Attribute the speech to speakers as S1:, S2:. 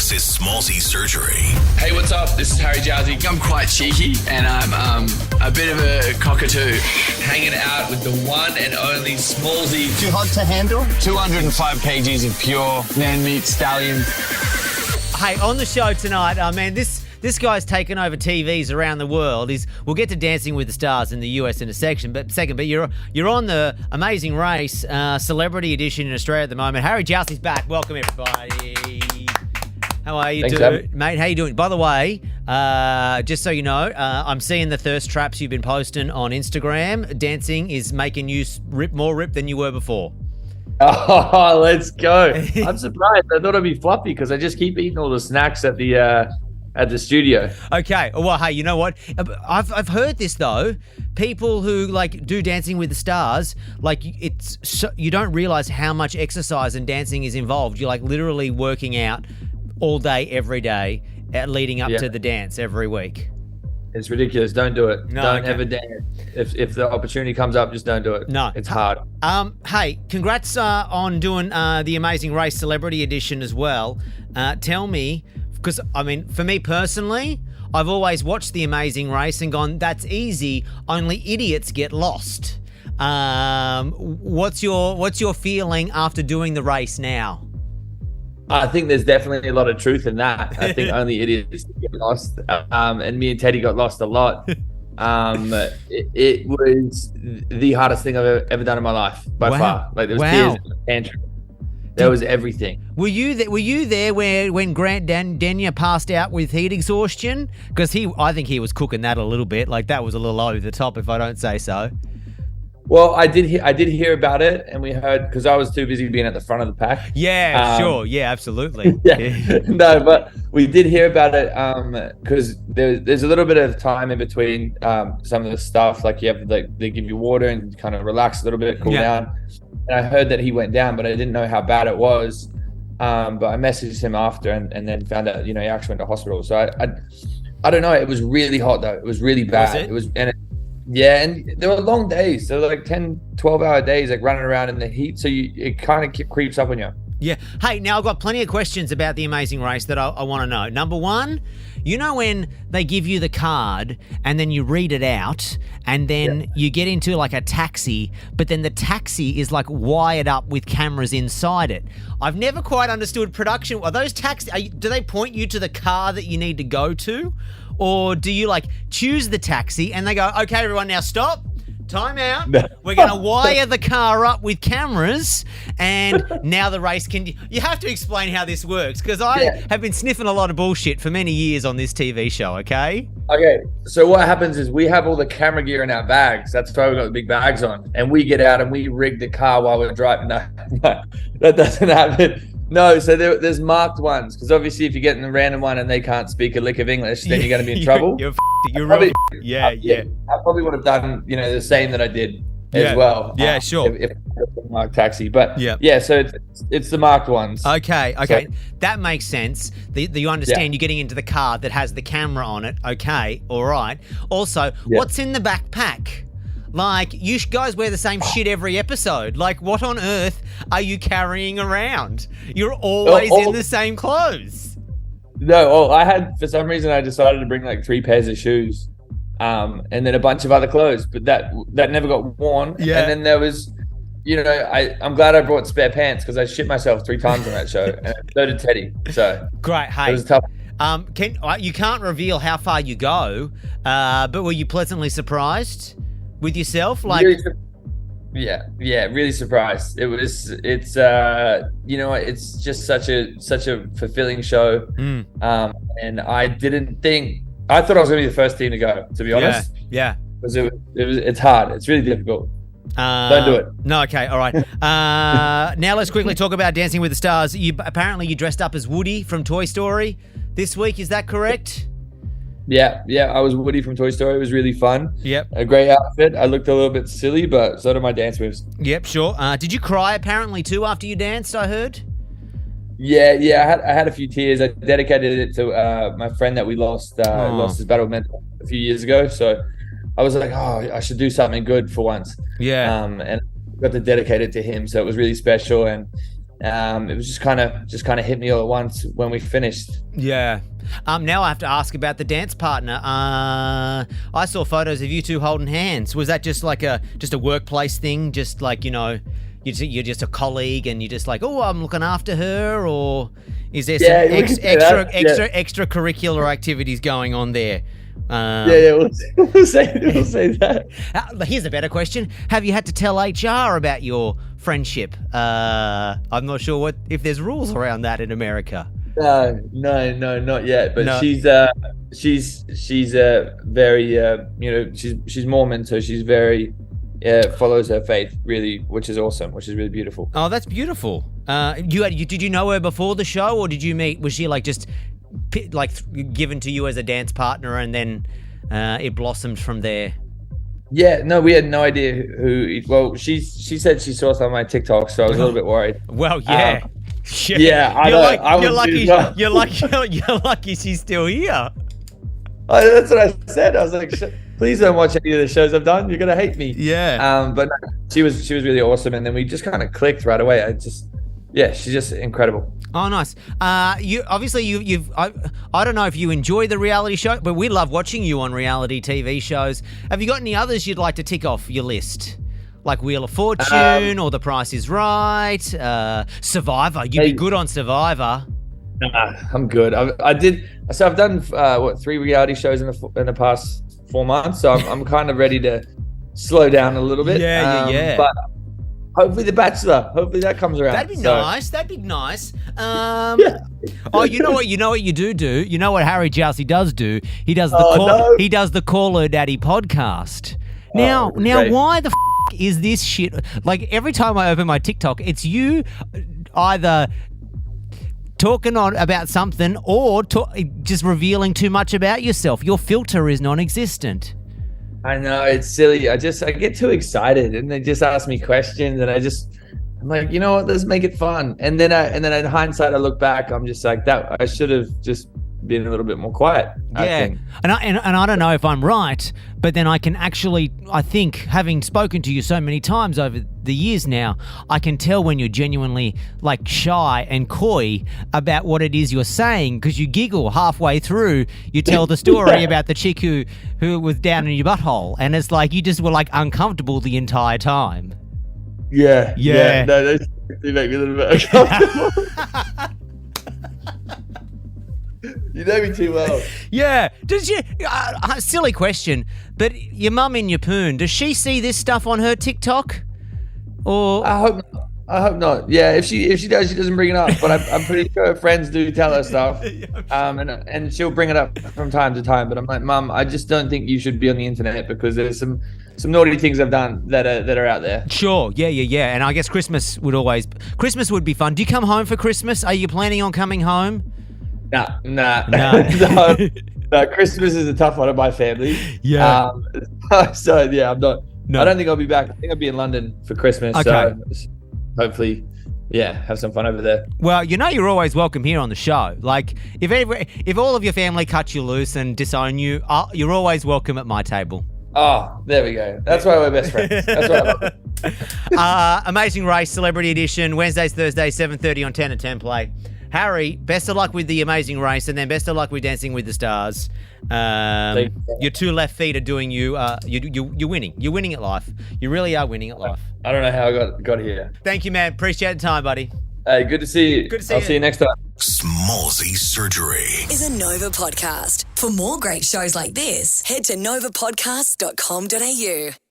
S1: This is Smallzy Surgery.
S2: Hey, what's up? This is Harry Jowsey. I'm quite cheeky and I'm a bit of a cockatoo. Hanging out with the one and only Smallzy.
S3: Too hot to handle?
S2: 205 kgs of pure man-meat stallion.
S4: Hey, on the show tonight, man, this guy's taken over TVs around the world. We'll get to Dancing with the Stars in the US in a second, but you're on the Amazing Race Celebrity Edition in Australia at the moment. Harry Jowsey's back. Welcome, everybody. How are you doing, mate? How you doing? By the way, just so you know, I'm seeing the thirst traps you've been posting on Instagram. Dancing is making you more ripped than you were before.
S5: Oh, let's go. I'm surprised. I thought I'd be fluffy because I just keep eating all the snacks at the studio.
S4: Okay. Well, hey, you know what? I've heard this though. People who do Dancing with the Stars, you don't realize how much exercise and dancing is involved. You're literally working out all day, every day, leading up to the dance every week.
S5: It's ridiculous. Don't do it.
S4: No,
S5: don't ever dance. If the opportunity comes up, just don't do it.
S4: No.
S5: It's hard.
S4: Hey, congrats on doing the Amazing Race Celebrity Edition as well. Tell me, because, for me personally, I've always watched The Amazing Race and gone, that's easy, only idiots get lost. What's your feeling after doing the race now?
S5: I think there's definitely a lot of truth in that. I think only idiots get lost. And me and Teddy got lost a lot. It was the hardest thing I've ever done in my life by far. There was tears in the pantry. There was everything. Were
S4: you there when Grant Denyer passed out with heat exhaustion? Because I think he was cooking that a little bit. That was a little over the top, if I don't say so.
S5: Well, I did hear about it, and we heard, because I was too busy being at the front of the pack.
S4: Yeah, sure. Yeah, absolutely.
S5: Yeah. No, but we did hear about it because there's a little bit of time in between some of the stuff. You have they give you water and kind of relax a little bit, cool down. And I heard that he went down, but I didn't know how bad it was. But I messaged him after and then found out, he actually went to hospital. So I don't know. It was really hot though. It was really bad. And there were long days. So 10, 12-hour days, running around in the heat. So it kind of creeps up on you.
S4: Yeah. Hey, now I've got plenty of questions about The Amazing Race that I want to know. Number one, when they give you the card and then you read it out and then you get into a taxi, but then the taxi is wired up with cameras inside it. I've never quite understood production. Are those taxis, do they point you to the car that you need to go to? Or do you choose the taxi and they go, okay, everyone, now stop, time out. We're going to wire the car up with cameras and now the race can... You have to explain how this works because I have been sniffing a lot of bullshit for many years on this TV show, okay?
S5: Okay, so what happens is we have all the camera gear in our bags. That's why we've got the big bags on. And we get out and we rig the car while we're driving. No, that doesn't happen. No, so there's marked ones because obviously if you get in a random one and they can't speak a lick of English, then you're going to be in trouble.
S4: You're
S5: yeah. I probably would have done the same that I did as well.
S4: Yeah, sure.
S5: If marked taxi, but so it's the marked ones.
S4: Okay, so, that makes sense. You understand you're getting into the car that has the camera on it. Okay, all right. Also, what's in the backpack? You guys wear the same shit every episode. What on earth are you carrying around? You're always in the same clothes.
S5: No, for some reason, I decided to bring 3 pairs of shoes and then a bunch of other clothes, but that never got worn. Yeah. And then there was, I'm glad I brought spare pants because I shit myself 3 times on that show. And so did Teddy. So
S4: great. Hey,
S5: it was tough.
S4: You can't reveal how far you go, but were you pleasantly surprised with yourself?
S5: Really really surprised. It's just such a fulfilling show. And I thought I was gonna be the first team to go, to be honest. Because it's hard. It's really difficult. Don't do it.
S4: No, okay, all right. Now let's quickly talk about Dancing with the Stars. Apparently you dressed up as Woody from Toy Story this week, is that correct?
S5: Yeah, I was Woody from Toy Story. It was really fun.
S4: Yep.
S5: A great outfit. I looked a little bit silly, but so did my dance moves.
S4: Yep, sure. Did you cry apparently too after you danced, I heard?
S5: Yeah. I had a few tears. I dedicated it to my friend that we lost his battle mental a few years ago. So I was like, I should do something good for once.
S4: Yeah.
S5: And got to dedicate it to him. So it was really special. And it was just kind of hit me all at once when we finished.
S4: Yeah. Now I have to ask about the dance partner. I saw photos of you two holding hands. Was that just like a workplace thing? Just like, you're just a colleague and you're just like, oh, I'm looking after her, or is there some extracurricular activities going on there?
S5: We'll say that.
S4: Here's a better question. Have you had to tell HR about your friendship? I'm not sure if there's rules around that in America.
S5: No, not yet. But
S4: No.
S5: she's very she's Mormon, so she's very follows her faith really, which is awesome, which is really beautiful.
S4: Oh, that's beautiful. Did you know her before the show, or did you meet? Was she like just given to you as a dance partner, and then it blossomed from there?
S5: Yeah, no, we had no idea who. Well, she said she saw some of my TikToks, so I was a little bit worried.
S4: Well, yeah. You're lucky she's still here.
S5: That's what I said. I was like, please don't watch any of the shows I've done. You're gonna hate me.
S4: Yeah.
S5: But no, she was really awesome, and then we just kind of clicked right away. She's just incredible.
S4: Oh, nice. You've I don't know if you enjoy the reality show, but we love watching you on reality TV shows. Have you got any others you'd like to tick off your list? Like Wheel of Fortune or The Price is Right, Survivor. You'd be good on Survivor.
S5: Nah, I'm good. I've done 3 reality shows in the past 4 months, so I'm kind of ready to slow down a little bit.
S4: Yeah.
S5: But hopefully The Bachelor. Hopefully that comes around.
S4: That'd be nice. Oh, you know what you do? You know what Harry Jowsey does do? He does the Call Her Daddy podcast. Now, why the is this shit? Like, every time I open my TikTok, it's you either talking on about something or just revealing too much about yourself. Your filter is non-existent.
S5: I know, it's silly. I get too excited, and they just ask me questions, and I'm like, you know what? Let's make it fun. And then in hindsight, I look back, I'm just like, that I should have just been a little bit more quiet. I think.
S4: And I don't know if I'm right, but then I can actually, I think, having spoken to you so many times over the years now, I can tell when you're genuinely like shy and coy about what it is you're saying, because you giggle halfway through. You tell the story about the chick who was down in your butthole, and it's like you just were like uncomfortable the entire time.
S5: Yeah. No, they make me a little bit uncomfortable. You know me too well. Yeah.
S4: Does you? Silly question, but your mum in your poon, does she see this stuff on her TikTok? Or
S5: I hope not. Yeah, if she does, she doesn't bring it up. But I'm pretty sure her friends do tell her stuff. And she'll bring it up from time to time. But I'm like, Mum, I just don't think you should be on the internet, because there's some naughty things I've done that are out there. Sure.
S4: Yeah. And I guess Christmas would be fun. Do you come home for Christmas? Are you planning on coming home?
S5: Nah.
S4: No.
S5: No, Christmas is a tough one of my family.
S4: Yeah.
S5: So yeah, I'm not.
S4: No.
S5: I don't think I'll be back. I think I'll be in London for Christmas.
S4: Okay.
S5: So hopefully, have some fun over there.
S4: Well, you're always welcome here on the show. Like, if all of your family cut you loose and disown you, you're always welcome at my table.
S5: Oh, there we go. That's why we're best friends. That's why I love it.
S4: Amazing Race Celebrity Edition, Wednesdays, Thursdays, 7:30 on 10 and 10 Play. Harry, best of luck with the Amazing Race, and then best of luck with Dancing with the Stars. Your 2 left feet are doing you. You're winning. You're winning at life. You really are winning at life.
S5: I don't know how I got here.
S4: Thank you, man. Appreciate the time, buddy.
S5: Hey, good to see you. I'll see you next time.
S1: Smallzy Surgery
S3: is a Nova podcast. For more great shows like this, head to novapodcast.com.au.